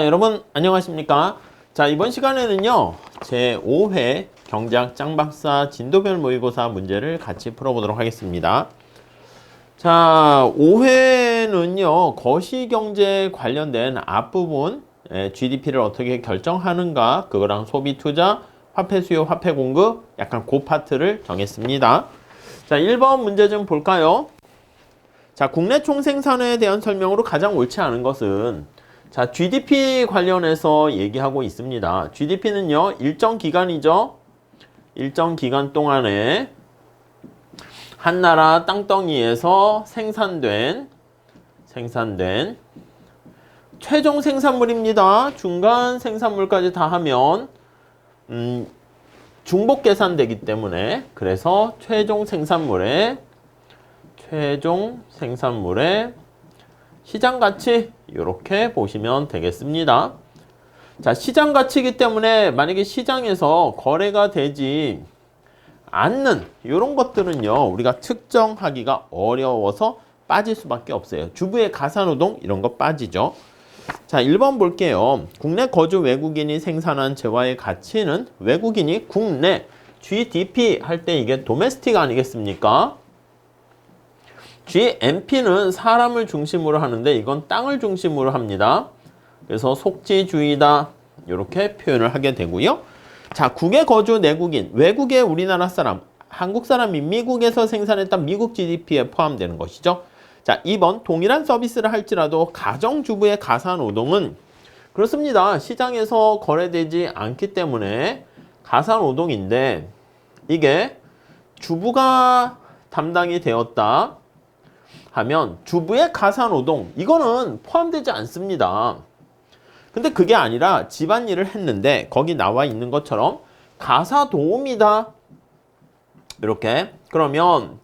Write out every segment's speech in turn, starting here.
여러분 안녕하십니까? 자, 이번 시간에는요 제5회 경제학 짱박사 진도별 모의고사 문제를 같이 풀어보도록 하겠습니다. 자, 5회는요 거시경제 관련된 앞부분 GDP를 어떻게 결정하는가, 그거랑 소비 투자, 화폐 수요, 화폐 공급, 약간 그 파트를 정했습니다. 자, 1번 문제 좀 볼까요? 자, 국내 총생산에 대한 설명으로 가장 옳지 않은 것은, 자, GDP 관련해서 얘기하고 있습니다. GDP는요, 일정 기간이죠. 일정 기간 동안에 한 나라 땅덩이에서 생산된 최종 생산물입니다. 중간 생산물까지 다 하면 중복 계산되기 때문에, 그래서 최종 생산물의 시장 가치, 이렇게 보시면 되겠습니다. 자, 시장 가치이기 때문에 만약에 시장에서 거래가 되지 않는 이런 것들은요 우리가 측정하기가 어려워서 빠질 수밖에 없어요. 주부의 가사노동 이런 거 빠지죠. 자, 1번 볼게요. 국내 거주 외국인이 생산한 재화의 가치는, 외국인이 국내 GDP 할 때 이게 도메스틱 아니겠습니까? GNP는 사람을 중심으로 하는데 이건 땅을 중심으로 합니다. 그래서 속지주의다, 이렇게 표현을 하게 되고요. 자, 국외 거주 내국인, 외국의 우리나라 사람, 한국 사람이 미국에서 생산했던 미국 GDP에 포함되는 것이죠. 자, 2번 동일한 서비스를 할지라도 가정주부의 가사노동은, 그렇습니다. 시장에서 거래되지 않기 때문에 가사노동인데 이게 주부가 담당이 되었다 하면 주부의 가사노동, 이거는 포함되지 않습니다. 근데 그게 아니라 집안일을 했는데 거기 나와 있는 것처럼 가사도우미다, 이렇게, 그러면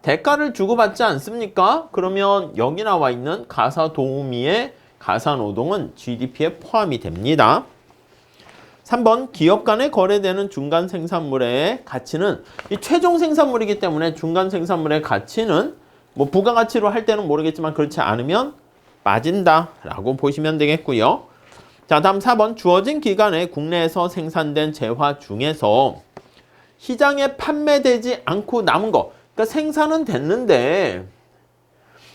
대가를 주고받지 않습니까? 그러면 여기 나와 있는 가사도우미의 가사노동은 GDP에 포함이 됩니다. 3번 기업 간에 거래되는 중간 생산물의 가치는, 이 최종 생산물이기 때문에 중간 생산물의 가치는 뭐 부가가치로 할 때는 모르겠지만 그렇지 않으면 빠진다 라고 보시면 되겠고요. 자, 다음 4번 주어진 기간에 국내에서 생산된 재화 중에서 시장에 판매되지 않고 남은 거, 그러니까 생산은 됐는데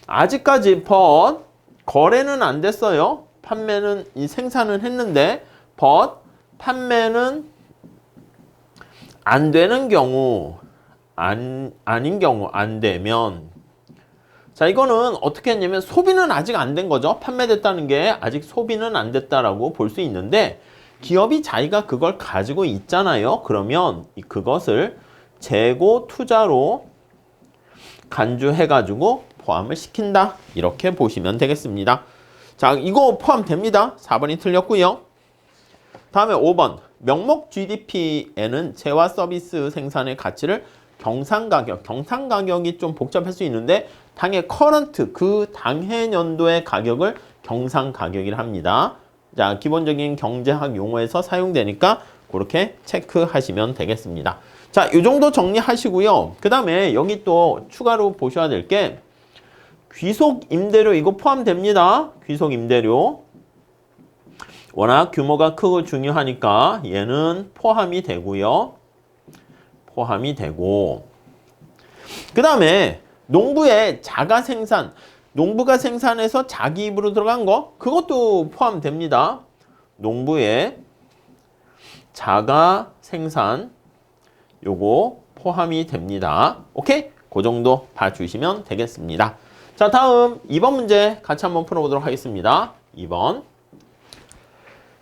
아직까지 거래는 안 됐어요. 판매는, 이 생산은 했는데 판매는 안 되는 경우, 아닌 경우, 안 되면, 자, 이거는 어떻게 했냐면 소비는 아직 안 된 거죠. 판매됐다는 게 아직 소비는 안 됐다라고 볼 수 있는데 기업이 자기가 그걸 가지고 있잖아요. 그러면 그것을 재고 투자로 간주해가지고 포함을 시킨다, 이렇게 보시면 되겠습니다. 자, 이거 포함됩니다. 4번이 틀렸고요. 다음에 5번 명목 GDP에는 재화 서비스 생산의 가치를 경상가격이 좀 복잡할 수 있는데 당해 커런트, 그 당해 년도의 가격을 경상가격이라 합니다. 자, 기본적인 경제학 용어에서 사용되니까 그렇게 체크하시면 되겠습니다. 자, 이 정도 정리하시고요. 그 다음에 여기 또 추가로 보셔야 될 게 귀속 임대료, 이거 포함됩니다. 귀속 임대료 워낙 규모가 크고 중요하니까 얘는 포함이 되고요. 그 다음에 농부의 자가 생산, 농부가 생산해서 자기 입으로 들어간 거, 그것도 포함됩니다. 농부의 자가 생산, 요거 포함이 됩니다. 오케이? 그 정도 봐주시면 되겠습니다. 자, 다음 2번 문제 같이 한번 풀어보도록 하겠습니다. 2번.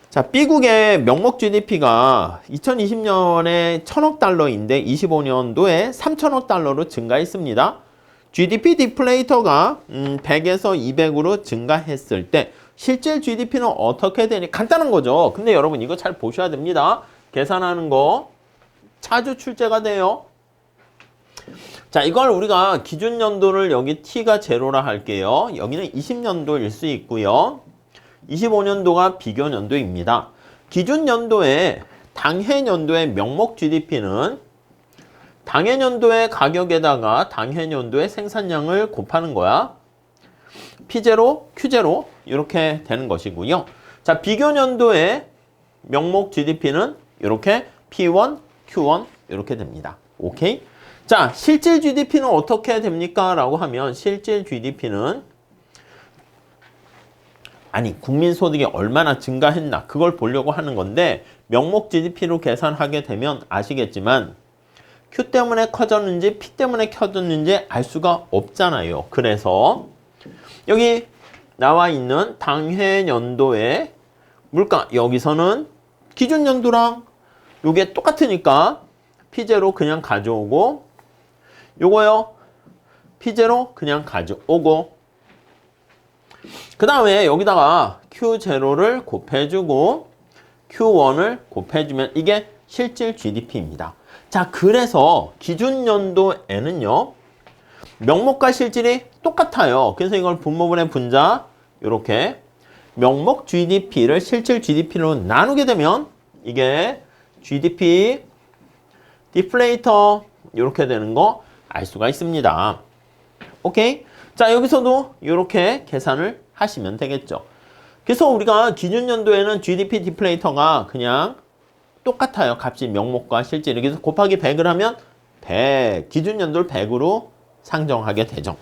자, B국의 명목 GDP가 2020년에 1000억 달러인데 25년도에 3000억 달러로 증가했습니다. GDP 디플레이터가 100에서 200으로 증가했을 때 실제 GDP는 어떻게 되니? 간단한 거죠. 근데 여러분 이거 잘 보셔야 됩니다. 계산하는 거 자주 출제가 돼요. 자, 이걸 우리가 기준 연도를 여기 T가 제로라 할게요. 여기는 20년도일 수 있고요. 25년도가 비교 연도입니다. 기준 연도에 당해 연도의 명목 GDP는 당해 연도의 가격에다가 당해 연도의 생산량을 곱하는 거야. P0, Q0 이렇게 되는 것이고요. 자, 비교 연도의 명목 GDP는 이렇게 P1, Q1 이렇게 됩니다. 오케이? 자, 실질 GDP는 어떻게 됩니까? 라고 하면 실질 GDP는 국민 소득이 얼마나 증가했나 그걸 보려고 하는 건데 명목 GDP로 계산하게 되면 아시겠지만 Q 때문에 커졌는지 P 때문에 커졌는지 알 수가 없잖아요. 그래서 여기 나와 있는 당해 연도의 물가 여기서는 기준 연도랑 요게 똑같으니까 P0 그냥 가져오고 요거요 P0 그냥 가져오고 그 다음에 여기다가 Q0를 곱해주고 Q1을 곱해주면 이게 실질 GDP입니다. 자, 그래서 기준 연도에는요 명목과 실질이 똑같아요. 그래서 이걸 분모분의 분자 이렇게 명목 GDP를 실질 GDP로 나누게 되면 이게 GDP 디플레이터 이렇게 되는 거 알 수가 있습니다. 오케이? 자, 여기서도 이렇게 계산을 하시면 되겠죠. 그래서 우리가 기준 연도에는 GDP 디플레이터가 그냥 똑같아요. 값이 명목과 실질이. 그래서 곱하기 100을 하면 100, 기준 연도를 100으로 상정하게 되죠.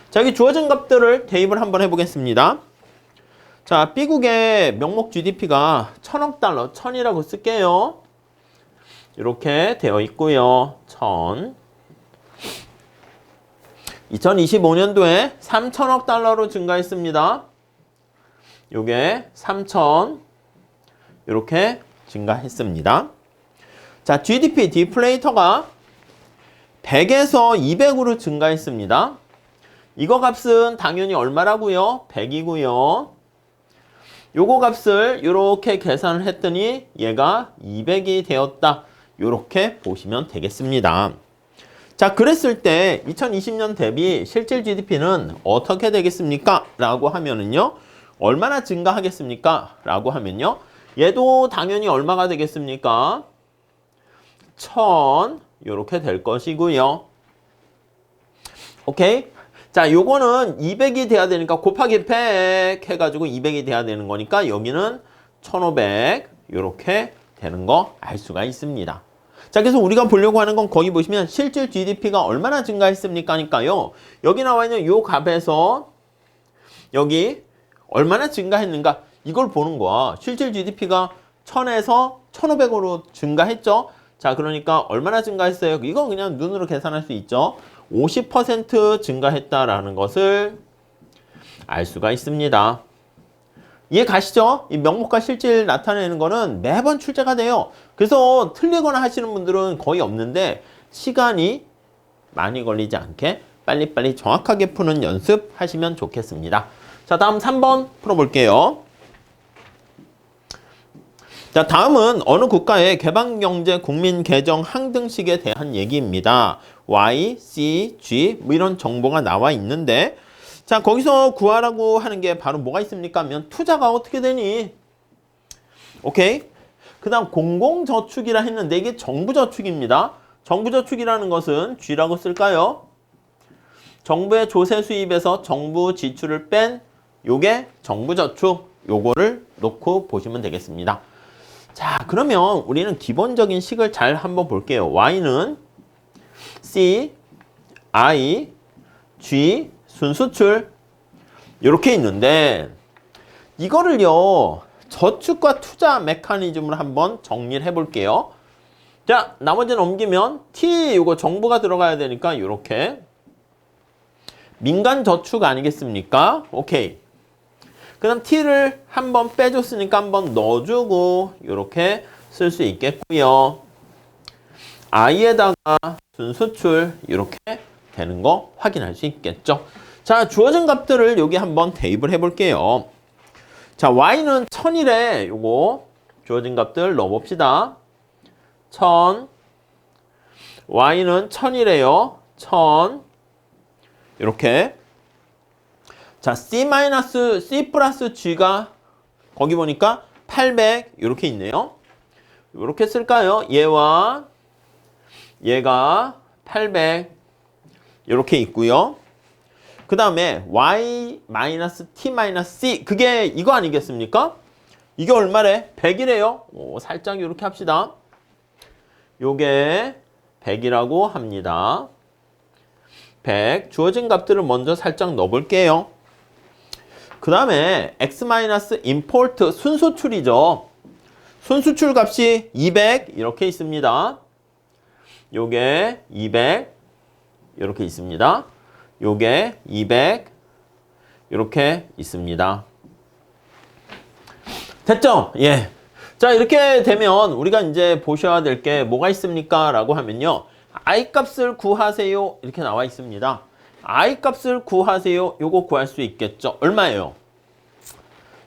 자, 여기 주어진 값들을 대입을 한번 해보겠습니다. 자, B국의 명목 GDP가 1000억 달러, 1000이라고 쓸게요. 이렇게 되어 있고요. 1000. 2025년도에 3000억 달러로 증가했습니다. 요게 3000 이렇게 증가했습니다. 자, GDP 디플레이터가 100에서 200으로 증가했습니다. 이거 값은 당연히 얼마라고요? 100이고요. 요거 값을 이렇게 계산을 했더니 얘가 200이 되었다. 이렇게 보시면 되겠습니다. 자, 그랬을 때 2020년 대비 실질 GDP는 어떻게 되겠습니까? 라고 하면은요. 얼마나 증가하겠습니까? 라고 하면요. 얘도 당연히 얼마가 되겠습니까? 1000 이렇게 될 것이고요. 오케이? 자, 요거는 200이 돼야 되니까 곱하기 100 해가지고 200이 돼야 되는 거니까 여기는 1500 이렇게 되는 거 알 수가 있습니다. 자, 그래서 우리가 보려고 하는 건 거기 보시면 실질 GDP가 얼마나 증가했습니까? 니까요. 여기 나와 있는 요 값에서 여기 얼마나 증가했는가 이걸 보는 거야. 실질 GDP가 1000에서 1500으로 증가했죠. 자, 그러니까 얼마나 증가했어요? 이거 그냥 눈으로 계산할 수 있죠. 50% 증가했다라는 것을 알 수가 있습니다. 이해 가시죠? 이 명목과 실질 나타내는 거는 매번 출제가 돼요. 그래서 틀리거나 하시는 분들은 거의 없는데 시간이 많이 걸리지 않게 빨리빨리 정확하게 푸는 연습 하시면 좋겠습니다. 자, 다음 3번 풀어볼게요. 자, 다음은 어느 국가의 개방경제 국민개정 항등식에 대한 얘기입니다. Y, C, G 뭐 이런 정보가 나와 있는데 자, 거기서 구하라고 하는 게 바로 뭐가 있습니까? 하면 투자가 어떻게 되니? 오케이? 그 다음 공공저축이라 했는데 이게 정부저축입니다. 정부저축이라는 것은 G라고 쓸까요? 정부의 조세 수입에서 정부 지출을 뺀 요게 정부저축 요거를 놓고 보시면 되겠습니다. 자, 그러면 우리는 기본적인 식을 잘 한번 볼게요. Y는 C, I, G 순수출 이렇게 있는데 이거를요 저축과 투자 메커니즘으로 한번 정리를 해볼게요. 자, 나머지는 옮기면 T 이거 정부가 들어가야 되니까 이렇게 민간 저축 아니겠습니까? 오케이. 그 다음 T를 한번 빼줬으니까 한번 넣어주고 이렇게 쓸 수 있겠고요. I에다가 순수출 이렇게 되는 거 확인할 수 있겠죠. 자, 주어진 값들을 여기 한번 대입을 해볼게요. 자, Y는 1000이래. 요거 주어진 값들 넣어봅시다. 1000 Y는 1000이래요. 1000 이렇게 자, C 플러스 G가 거기 보니까 800 이렇게 있네요. 이렇게 쓸까요? 얘와 얘가 800 이렇게 있고요. 그 다음에 Y-T-C 그게 이거 아니겠습니까? 이게 얼마래? 100이래요. 살짝 이렇게 합시다. 요게 100이라고 합니다. 100. 주어진 값들을 먼저 살짝 넣어볼게요. 그 다음에 x-import 순수출이죠. 순수출 값이 200 이렇게 있습니다. 요게 200 이렇게 있습니다. 요게 200 이렇게 있습니다. 됐죠? 예. 자, 이렇게 되면 우리가 이제 보셔야 될 게 뭐가 있습니까? 라고 하면요. I 값을 구하세요. 이렇게 나와 있습니다. I 값을 구하세요. 요거 구할 수 있겠죠? 얼마예요?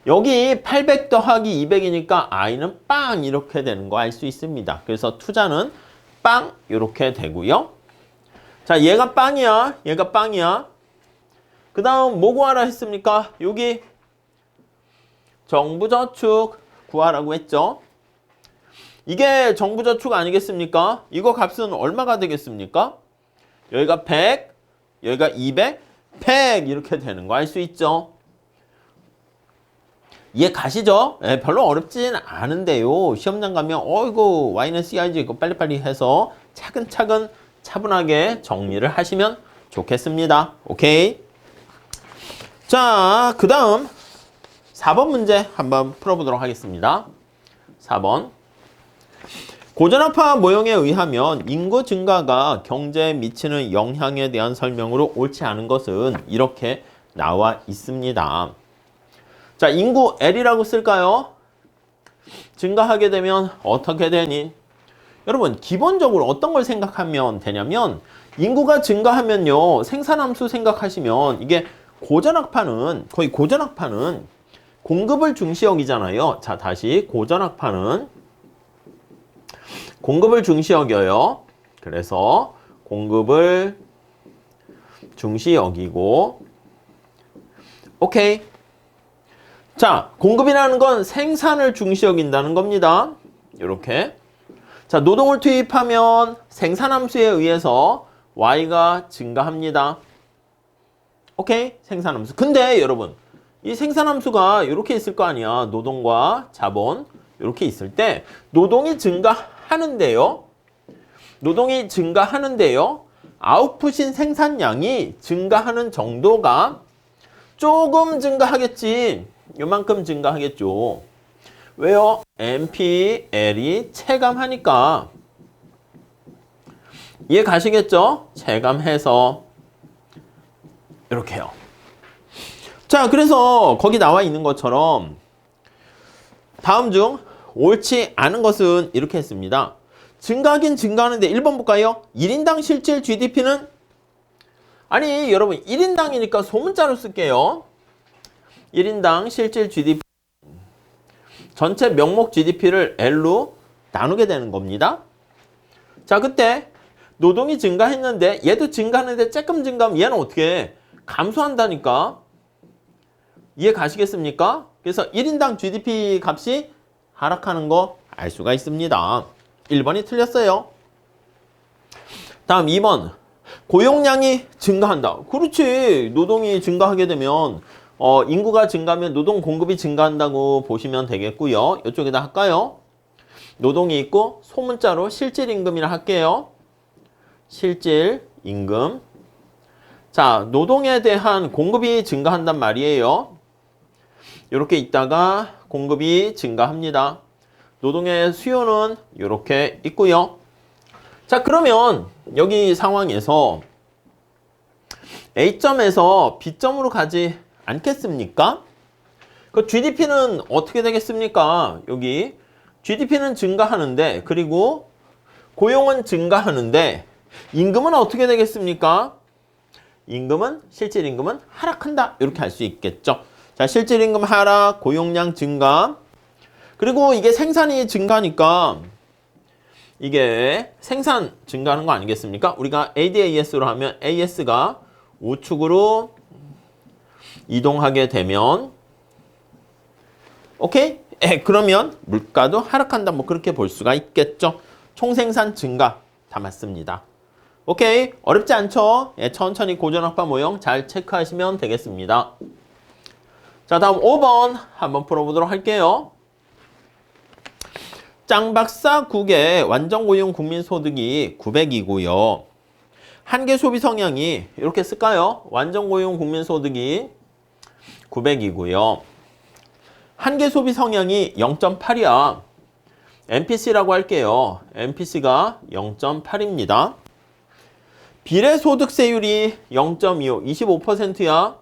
여기 800 더하기 200이니까 I는 빵 이렇게 되는 거 알 수 있습니다. 그래서 투자는 빵 이렇게 되고요. 자, 얘가 빵이야. 얘가 빵이야. 그 다음 뭐 구하라 했습니까? 여기 정부저축 구하라고 했죠. 이게 정부저축 아니겠습니까? 이거 값은 얼마가 되겠습니까? 여기가 100, 여기가 200, 100 이렇게 되는 거 알 수 있죠. 이해 가시죠? 예, 별로 어렵진 않은데요. 시험장 가면 이거 Y는 CIG 이거 빨리빨리 해서 차근차근 차분하게 정리를 하시면 좋겠습니다. 오케이? 자, 그 다음 4번 문제 한번 풀어보도록 하겠습니다. 4번. 고전학파 모형에 의하면 인구 증가가 경제에 미치는 영향에 대한 설명으로 옳지 않은 것은 이렇게 나와 있습니다. 자, 인구 L이라고 쓸까요? 증가하게 되면 어떻게 되니? 여러분, 기본적으로 어떤 걸 생각하면 되냐면 인구가 증가하면요. 생산함수 생각하시면 이게 고전학파는 거의 고전학파는 공급을 중시 여기잖아요. 자, 다시 고전학파는 공급을 중시 여겨요. 그래서 공급을 중시 여기고 오케이. 자, 공급이라는 건 생산을 중시 여긴다는 겁니다. 이렇게. 자, 노동을 투입하면 생산함수에 의해서 Y가 증가합니다. 오케이? 생산함수. 근데 여러분, 이 생산함수가 이렇게 있을 거 아니야. 노동과 자본 이렇게 있을 때 노동이 증가하는데요. 노동이 증가하는데요. 아웃풋인 생산량이 증가하는 정도가 조금 증가하겠지. 요만큼 증가하겠죠. 왜요? MPL이 체감하니까. 이해 가시겠죠? 체감해서 이렇게요. 자, 그래서 거기 나와 있는 것처럼 다음 중 옳지 않은 것은 이렇게 했습니다. 증가하긴 증가하는데 1번 볼까요? 1인당 실질 GDP는 아니 여러분 1인당이니까 소문자로 쓸게요. 1인당 실질 GDP 전체 명목 GDP를 L로 나누게 되는 겁니다. 자, 그때 노동이 증가했는데 얘도 증가하는데 조금 증가하면 얘는 어떻게 감소한다니까. 이해 가시겠습니까? 그래서 1인당 GDP 값이 하락하는 거 알 수가 있습니다. 1번이 틀렸어요. 다음 2번. 고용량이 증가한다. 그렇지. 노동이 증가하게 되면 인구가 증가하면 노동 공급이 증가한다고 보시면 되겠고요. 이쪽에다 할까요? 노동이 있고 소문자로 실질임금이라 할게요. 실질임금. 자, 노동에 대한 공급이 증가한단 말이에요. 이렇게 있다가 공급이 증가합니다. 노동의 수요는 이렇게 있고요. 자, 그러면 여기 상황에서 A점에서 B점으로 가지 않겠습니까? 그 GDP는 어떻게 되겠습니까? 여기 GDP는 증가하는데 그리고 고용은 증가하는데 임금은 어떻게 되겠습니까? 임금은 실질임금은 하락한다. 이렇게 할 수 있겠죠. 자, 실질임금 하락, 고용량 증가. 그리고 이게 생산이 증가하니까 이게 생산 증가하는 거 아니겠습니까? 우리가 ADAS로 하면 AS가 우측으로 이동하게 되면 오케이? 그러면 물가도 하락한다. 뭐 그렇게 볼 수가 있겠죠. 총생산 증가 다 맞습니다. 오케이? 어렵지 않죠? 천천히 고전학파 모형 잘 체크하시면 되겠습니다. 자, 다음 5번 한번 풀어보도록 할게요. 짱박사 완전고용 국민소득이 900이고요. 한계 소비 성향이 이렇게 쓸까요? 완전고용 국민소득이 900이고요. 한계 소비 성향이 0.8이야. MPC라고 할게요. MPC가 0.8입니다. 비례소득세율이 0.25, 25%야.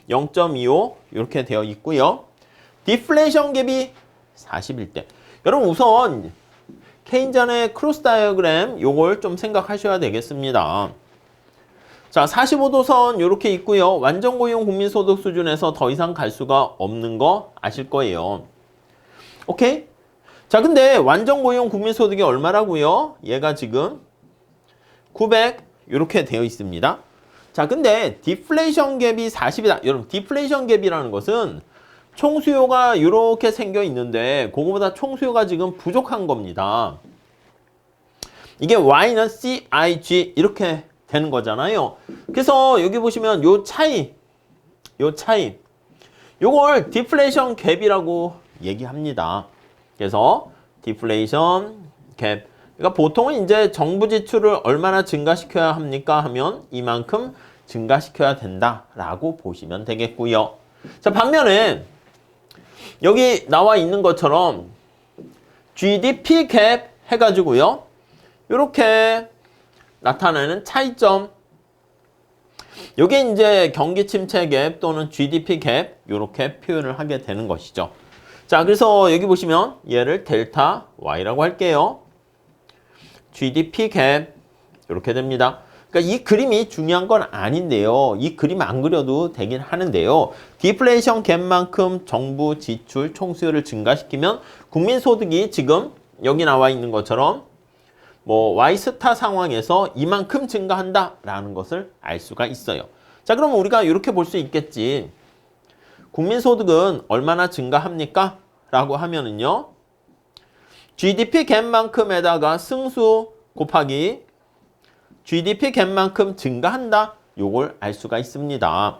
0.25 이렇게 되어 있고요. 디플레이션 갭이 41대. 여러분 우선 케인전의 크로스 다이어그램 요걸 좀 생각하셔야 되겠습니다. 자, 45도선 이렇게 있고요. 완전고용 국민소득 수준에서 더 이상 갈 수가 없는 거 아실 거예요. 오케이? 자, 근데 완전고용 국민소득이 얼마라고요? 얘가 지금 900 이렇게 되어 있습니다. 자, 근데 디플레이션 갭이 40이다. 여러분, 디플레이션 갭이라는 것은 총수요가 이렇게 생겨 있는데 그거보다 총수요가 지금 부족한 겁니다. 이게 Y는 CIG 이렇게 되는 거잖아요. 그래서 여기 보시면 요 차이 요걸 디플레이션 갭이라고 얘기합니다. 그래서 디플레이션 갭. 그러니까 보통은 이제 정부 지출을 얼마나 증가시켜야 합니까 하면 이만큼 증가시켜야 된다라고 보시면 되겠고요. 자, 반면에 여기 나와 있는 것처럼 GDP 갭 해가지고요. 이렇게 나타나는 차이점. 이게 이제 경기 침체 갭 또는 GDP 갭 이렇게 표현을 하게 되는 것이죠. 자, 그래서 여기 보시면 얘를 델타 Y라고 할게요. GDP 갭 이렇게 됩니다. 그러니까 이 그림이 중요한 건 아닌데요. 이 그림 안 그려도 되긴 하는데요. 디플레이션 갭만큼 정부 지출 총수요를 증가시키면 국민소득이 지금 여기 나와 있는 것처럼 뭐 Y스타 상황에서 이만큼 증가한다라는 것을 알 수가 있어요. 자, 그러면 우리가 이렇게 볼 수 있겠지. 국민소득은 얼마나 증가합니까? 라고 하면은요. GDP 갭만큼에다가 승수 곱하기 GDP 갭만큼 증가한다. 요걸 알 수가 있습니다.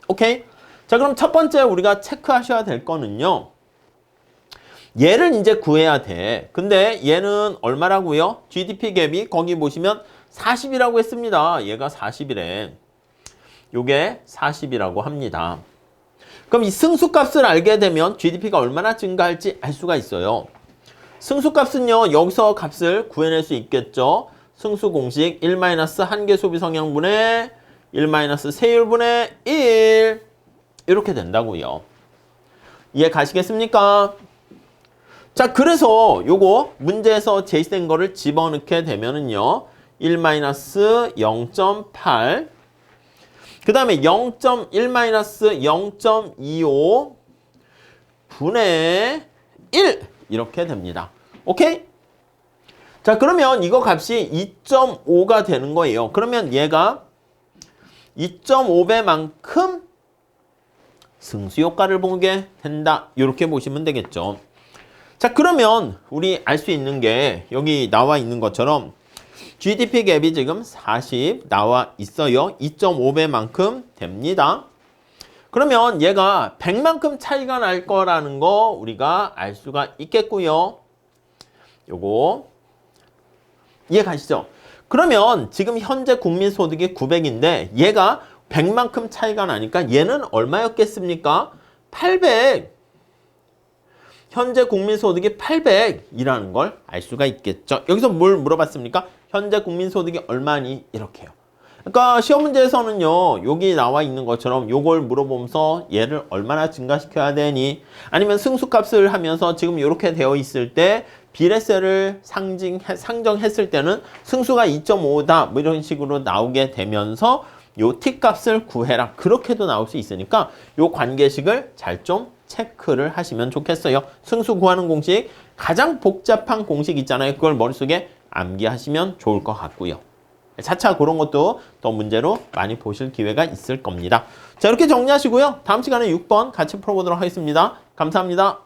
오케이? 자, 그럼 첫 번째 우리가 체크하셔야 될 거는요. 얘를 이제 구해야 돼. 근데 얘는 얼마라고요? GDP 갭이 거기 보시면 40이라고 했습니다. 얘가 40이래. 요게 40이라고 합니다. 그럼 이 승수값을 알게 되면 GDP가 얼마나 증가할지 알 수가 있어요. 승수값은요. 여기서 값을 구해낼 수 있겠죠. 승수 공식 1 한계 소비 성향분의 1 세율분의 1 이렇게 된다고요. 이해 가시겠습니까? 자, 그래서 요거 문제에서 제시된 거를 집어넣게 되면은요. 1 0.8 그 다음에 0.1-0.25 분의 1 이렇게 됩니다. 오케이? 자, 그러면 이거 값이 2.5가 되는 거예요. 그러면 얘가 2.5배만큼 승수효과를 보게 된다. 이렇게 보시면 되겠죠. 자, 그러면 우리 알 수 있는 게 여기 나와 있는 것처럼 GDP 갭이 지금 40 나와 있어요. 2.5배만큼 됩니다. 그러면 얘가 100만큼 차이가 날 거라는 거 우리가 알 수가 있겠고요. 요거 이해 가시죠? 그러면 지금 현재 국민소득이 900인데 얘가 100만큼 차이가 나니까 얘는 얼마였겠습니까? 800. 현재 국민소득이 800이라는 걸 알 수가 있겠죠. 여기서 뭘 물어봤습니까? 현재 국민소득이 얼마니? 이렇게요. 그러니까 시험 문제에서는요. 여기 나와 있는 것처럼 요걸 물어보면서 얘를 얼마나 증가시켜야 되니? 아니면 승수값을 하면서 지금 이렇게 되어 있을 때 비례세를 상정했을 때는 승수가 2.5다 뭐 이런 식으로 나오게 되면서 요 t값을 구해라. 그렇게도 나올 수 있으니까 요 관계식을 잘 좀 체크를 하시면 좋겠어요. 승수 구하는 공식 가장 복잡한 공식 있잖아요. 그걸 머릿속에 암기하시면 좋을 것 같고요. 차차 그런 것도 더 문제로 많이 보실 기회가 있을 겁니다. 자, 이렇게 정리하시고요. 다음 시간에 6번 같이 풀어보도록 하겠습니다. 감사합니다.